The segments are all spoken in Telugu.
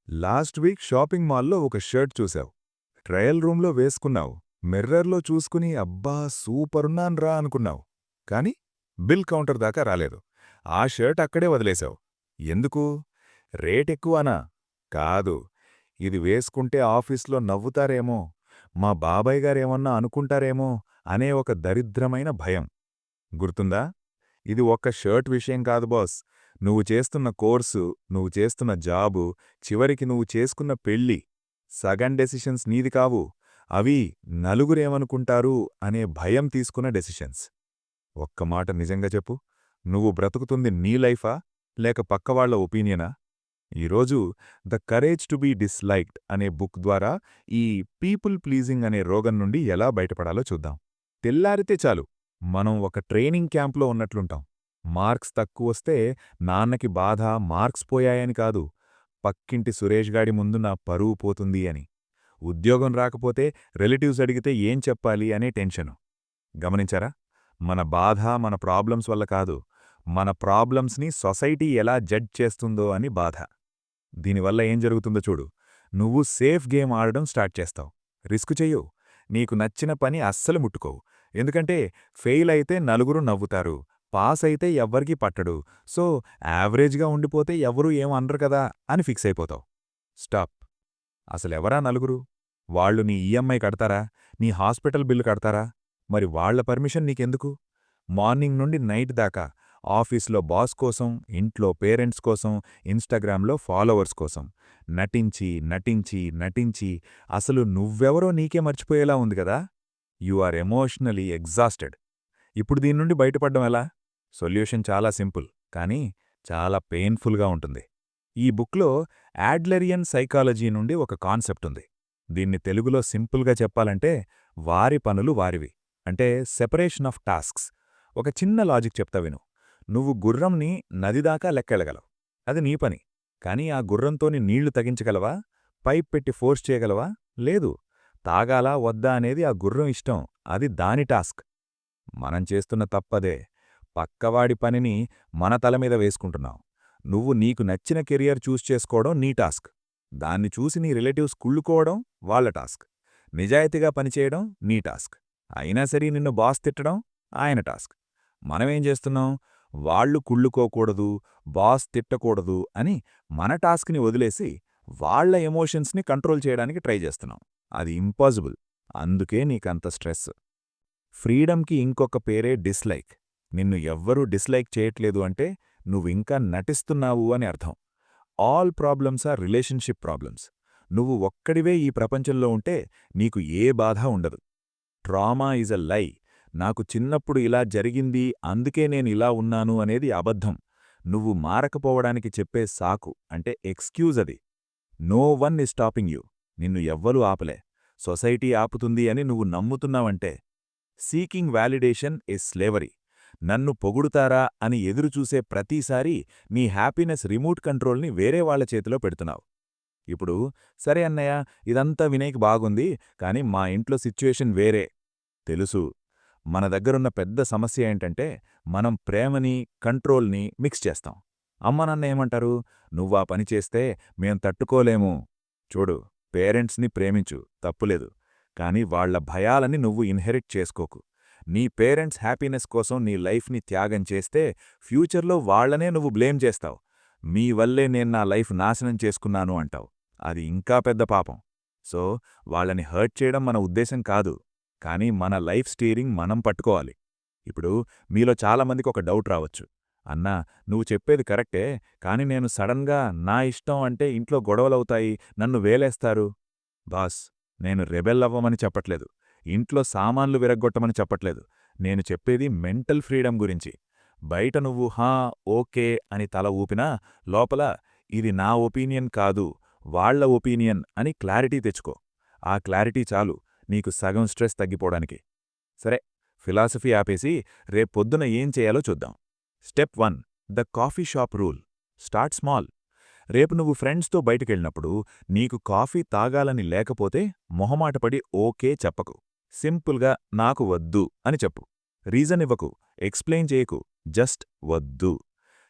లాస్ట్ వీక్ షాపింగ్ మాల్లో ఒక షర్ట్ చూశావు. ట్రయల్ రూమ్లో వేసుకున్నావు. మిర్రర్లో చూసుకుని అబ్బా సూపరున్నాన్రా అనుకున్నావు. కాని బిల్ కౌంటర్ దాకా రాలేదు. ఆ షర్ట్ అక్కడే వదిలేశావు. ఎందుకు? రేటెక్కువనా? కాదు. ఇది వేసుకుంటే ఆఫీస్లో నవ్వుతారేమో, మా బాబాయ్ గారేమన్నా అనుకుంటారేమో అనే ఒక దరిద్రమైన భయం. గుర్తుందా? ఇది ఒక్క షర్ట్ విషయం కాదు బాస్. నువ్వు చేస్తున్న కోర్సు, నువ్వు చేస్తున్న జాబు, చివరికి నువ్వు చేసుకున్న పెళ్ళి. సగం డెసిషన్స్ నీది కావు. అవి నలుగురేమనుకుంటారు అనే భయం తీసుకున్న డెసిషన్స్. ఒక్క మాట నిజంగా చెప్పు. నువ్వు బ్రతుకుతుంది నీ లైఫా లేక పక్కవాళ్ల ఒపీనియనా? ఈరోజు the courage to be disliked అనే బుక్ ద్వారా ఈ పీపుల్ ప్లీజింగ్ అనే రోగం నుండి ఎలా బయటపడాలో చూద్దాం. తెల్లారితే చాలు మనం ఒక ట్రైనింగ్ క్యాంప్లో ఉన్నట్లుంటాం. మార్క్స్ తక్కువొస్తే నాన్నకి బాధ మార్క్స్ పోయాయని కాదు, పక్కింటి సురేష్ గాడి ముందు నా పరువు పోతుంది అని. ఉద్యోగం రాకపోతే రిలేటివ్స్ అడిగితే ఏం చెప్పాలి అనే టెన్షను. గమనించారా? మన బాధ మన ప్రాబ్లమ్స్ వల్ల కాదు, మన ప్రాబ్లమ్స్ని సొసైటీ ఎలా జడ్జ్ చేస్తుందో అని బాధ. దీనివల్ల ఏం జరుగుతుందో చూడు. నువ్వు సేఫ్ గేమ్ ఆడడం స్టార్ట్ చేస్తావు. రిస్క్ చెయ్యవు. నీకు నచ్చిన పని అస్సలు ముట్టుకోవు. ఎందుకంటే ఫెయిల్ అయితే నలుగురు నవ్వుతారు, పాస్ అయితే ఎవ్వరికీ పట్టడు, సో యావరేజ్గా ఉండిపోతే ఎవరూ ఏం అనరు కదా అని ఫిక్స్ అయిపోతావు. స్టాప్. అసలెవరా నలుగురు? వాళ్ళు నీ ఈఎంఐ కడతారా? నీ హాస్పిటల్ బిల్లు కడతారా? మరి వాళ్ల పర్మిషన్ నీకెందుకు? మార్నింగ్ నుండి నైట్ దాకా ఆఫీస్లో బాస్ కోసం, ఇంట్లో పేరెంట్స్ కోసం, ఇన్స్టాగ్రామ్లో ఫాలోవర్స్ కోసం నటించి నటించి నటించి అసలు నువ్వెవరో నీకే మర్చిపోయేలా ఉంది కదా. You are emotionally exhausted. ఇప్పుడు దీన్నుండి బయటపడ్డం ఎలా? సొల్యూషన్ చాలా సింపుల్, కానీ చాలా పెయిన్ఫుల్గా ఉంటుంది. ఈ బుక్లో యాడ్లెరియన్ సైకాలజీ నుండి ఒక కాన్సెప్ట్ ఉంది. దీన్ని తెలుగులో సింపుల్గా చెప్పాలంటే వారి పనులు వారివి, అంటే సెపరేషన్ ఆఫ్ టాస్క్స్. ఒక చిన్న లాజిక్ చెప్తా విను. నువ్వు గుర్రంని నదిదాకా లెక్కెళ్ళగలవు, అది నీ పని. కానీ ఆ గుర్రంతోని నీళ్లు తగించగలవా? పైప్ పెట్టి ఫోర్స్ చేయగలవా? లేదు. తాగాలా వద్దా అనేది ఆ గుర్రం ఇష్టం, అది దాని టాస్క్. మనం చేస్తున్న తప్పదే. పక్కవాడి పనిని మన తలమీద వేసుకుంటున్నాం. నువ్వు నీకు నచ్చిన కెరియర్ చూస్ చేసుకోవడం నీ టాస్క్. దాన్ని చూసి నీ రిలేటివ్స్ కుళ్ళుకోవడం వాళ్ల టాస్క్. నిజాయితీగా పనిచేయడం నీ టాస్క్. అయినా సరే నిన్ను బాస్ తిట్టడం ఆయన టాస్క్. మనమేం చేస్తున్నాం? వాళ్లు కుళ్ళుకోకూడదు, బాస్ తిట్టకూడదు అని మన టాస్క్ని వదిలేసి వాళ్ల ఎమోషన్స్ని కంట్రోల్ చేయడానికి ట్రై చేస్తున్నాం. అది ఇంపాసిబుల్. అందుకే నీకంత స్ట్రెస్. ఫ్రీడమ్కి ఇంకొక పేరే డిస్లైక్. నిన్ను ఎవ్వరూ డిస్లైక్ చేయట్లేదు అంటే నువ్వింకా నటిస్తున్నావు అని అర్థం. All problems are relationship problems. నువ్వు ఒక్కడివే ఈ ప్రపంచంలో ఉంటే నీకు ఏ బాధ ఉండదు. ట్రామా ఈజ్ అ లై. నాకు చిన్నప్పుడు ఇలా జరిగింది అందుకే నేనిలా ఉన్నాను అనేది అబద్ధం. నువ్వు మారకపోవడానికి చెప్పే సాకు, అంటే ఎక్స్క్యూజ్ అది. No one is stopping you. నిన్ను ఎవ్వరూ ఆపలే. సొసైటీ ఆపుతుంది అని నువ్వు నమ్ముతున్నావంటే. Seeking validation is slavery. నన్ను పొగుడుతారా అని ఎదురుచూసే ప్రతిసారీ నీ హ్యాపీనెస్ రిమోట్ కంట్రోల్ని వేరే వాళ్ల చేతిలో పెడుతున్నావు. ఇప్పుడు సరే అన్నయ్య, ఇదంతా వినేకి బాగుంది, కాని మా ఇంట్లో సిచ్యుయేషన్ వేరే. తెలుసు. మన దగ్గరున్న పెద్ద సమస్య ఏంటంటే మనం ప్రేమని, కంట్రోల్ని మిక్స్ చేస్తాం. అమ్మనాన్న ఏమంటారు? నువ్వా పని చేస్తే మేం తట్టుకోలేము. చూడు, పేరెంట్స్ని ప్రేమించు, తప్పులేదు. కాని వాళ్ల భయాలని నువ్వు ఇన్హెరిట్ చేసుకోకు. నీ పేరెంట్స్ హ్యాపీనెస్ కోసం నీ లైఫ్ని త్యాగం చేస్తే ఫ్యూచర్లో వాళ్లనే నువ్వు బ్లేమ్ చేస్తావు. మీ వల్లే నేను నా లైఫ్ నాశనం చేసుకున్నాను అంటావు. అది ఇంకా పెద్ద పాపం. సో వాళ్లని హర్ట్ చేయడం మన ఉద్దేశం కాదు, కానీ మన లైఫ్ స్టీరింగ్ మనం పట్టుకోవాలి. ఇప్పుడు మీలో చాలామందికి ఒక డౌట్ రావచ్చు. అన్నా, నువ్వు చెప్పేది కరెక్టే, కాని నేను సడన్గా నా ఇష్టం అంటే ఇంట్లో గొడవలవుతాయి, నన్ను వేలేస్తారు. బాస్, నేను రెబెల్ అవ్వమని చెప్పట్లేదు, ఇంట్లో సామాన్లు విరగ్గొట్టమని చెప్పట్లేదు. నేను చెప్పేది మెంటల్ ఫ్రీడమ్ గురించి. బయట నువ్వు హా ఓకే అని తల ఊపినా లోపల ఇది నా ఒపీనియన్ కాదు, వాళ్ల ఒపీనియన్ అని క్లారిటీ తెచ్చుకో. ఆ క్లారిటీ చాలు నీకు సగం స్ట్రెస్ తగ్గిపోవడానికి. సరే, ఫిలాసఫీ ఆపేసి రేపొద్దున ఏం చేయాలో చూద్దాం. Step 1, the coffee shop rule. Start small. రేపు నువ్వు ఫ్రెండ్స్తో బయటకెళ్ళినప్పుడు నీకు కాఫీ తాగాలని లేకపోతే మొహమాటపడి ఓకే చెప్పకు. సింపుల్గా నాకు వద్దు అని చెప్పు. రీజన్ ఇవ్వకు, ఎక్స్ప్లెయిన్ చేయకు, జస్ట్ వద్దు.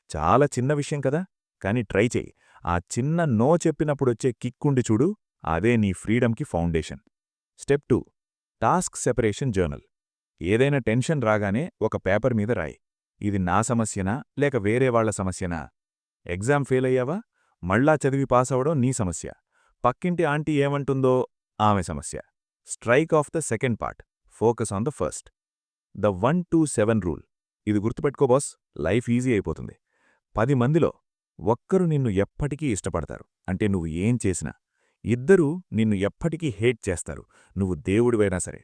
చాలా చిన్న విషయం కదా, కానీ ట్రై చేయి. ఆ చిన్న నో చెప్పినప్పుడొచ్చే కిక్కుండి చూడు, అదే నీ ఫ్రీడమ్కి foundation. Step 2, task separation journal. ఏదైనా టెన్షన్ రాగానే ఒక పేపర్ మీద రాయి. ఇది నా సమస్యనా లేక వేరే వాళ్ల సమస్యనా? ఎగ్జామ్ ఫెయిల్ అయ్యావా? మళ్ళా చదివి పాసవడం నీ సమస్య. పక్కింటి ఆంటీ ఏమంటుందో ఆమె సమస్య. Strike off the second part, focus on the first. The 1-2-7 rule. ఇది గుర్తుపెట్టుకో బాస్, లైఫ్ ఈజీ అయిపోతుంది. 10 మందిలో ఒక్కరు నిన్ను ఎప్పటికీ ఇష్టపడతారు, అంటే నువ్వు ఏం చేసినా. 2 నిన్ను ఎప్పటికీ హేట్ చేస్తారు, నువ్వు దేవుడివైనా సరే.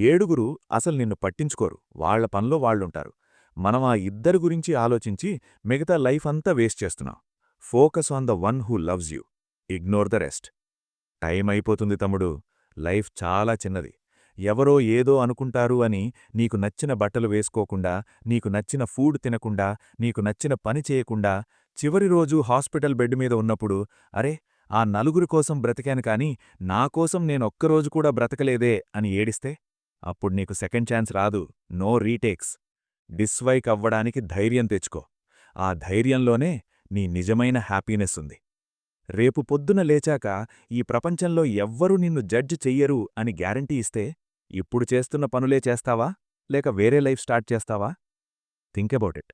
7 అసలు నిన్ను పట్టించుకోరు, వాళ్ల పనిలో వాళ్లుంటారు. మనం ఆ 2 గురించి ఆలోచించి మిగతా లైఫ్ అంతా వేస్ట్ చేస్తున్నాం. Focus on the one who loves you, ignore the rest. Time అయిపోతుంది తమ్ముడు, లైఫ్ చాలా చిన్నది. ఎవరో ఏదో అనుకుంటారు అని నీకు నచ్చిన బట్టలు వేసుకోకుండా, నీకు నచ్చిన ఫుడ్ తినకుండా, నీకు నచ్చిన పని చేయకుండా, చివరి రోజు హాస్పిటల్ బెడ్ మీద ఉన్నప్పుడు అరే ఆ 4 కోసం బ్రతికాను కాని నాకోసం నేనొక్కరోజు కూడా బ్రతకలేదే అని ఏడిస్తే, అప్పుడు నీకు సెకండ్ ఛాన్స్ రాదు. No retakes. డిస్వైక్ అవ్వడానికి ధైర్యం తెచ్చుకో. ఆ ధైర్యంలోనే నీ నిజమైన హ్యాపీనెస్ ఉంది. రేపు పొద్దున లేచాక ఈ ప్రపంచంలో ఎవ్వరూ నిన్ను జడ్జ్ చెయ్యరు అని గ్యారంటీ ఇస్తే, ఇప్పుడు చేస్తున్న పనులే చేస్తావా లేక వేరే లైఫ్ స్టార్ట్ చేస్తావా? Think about it.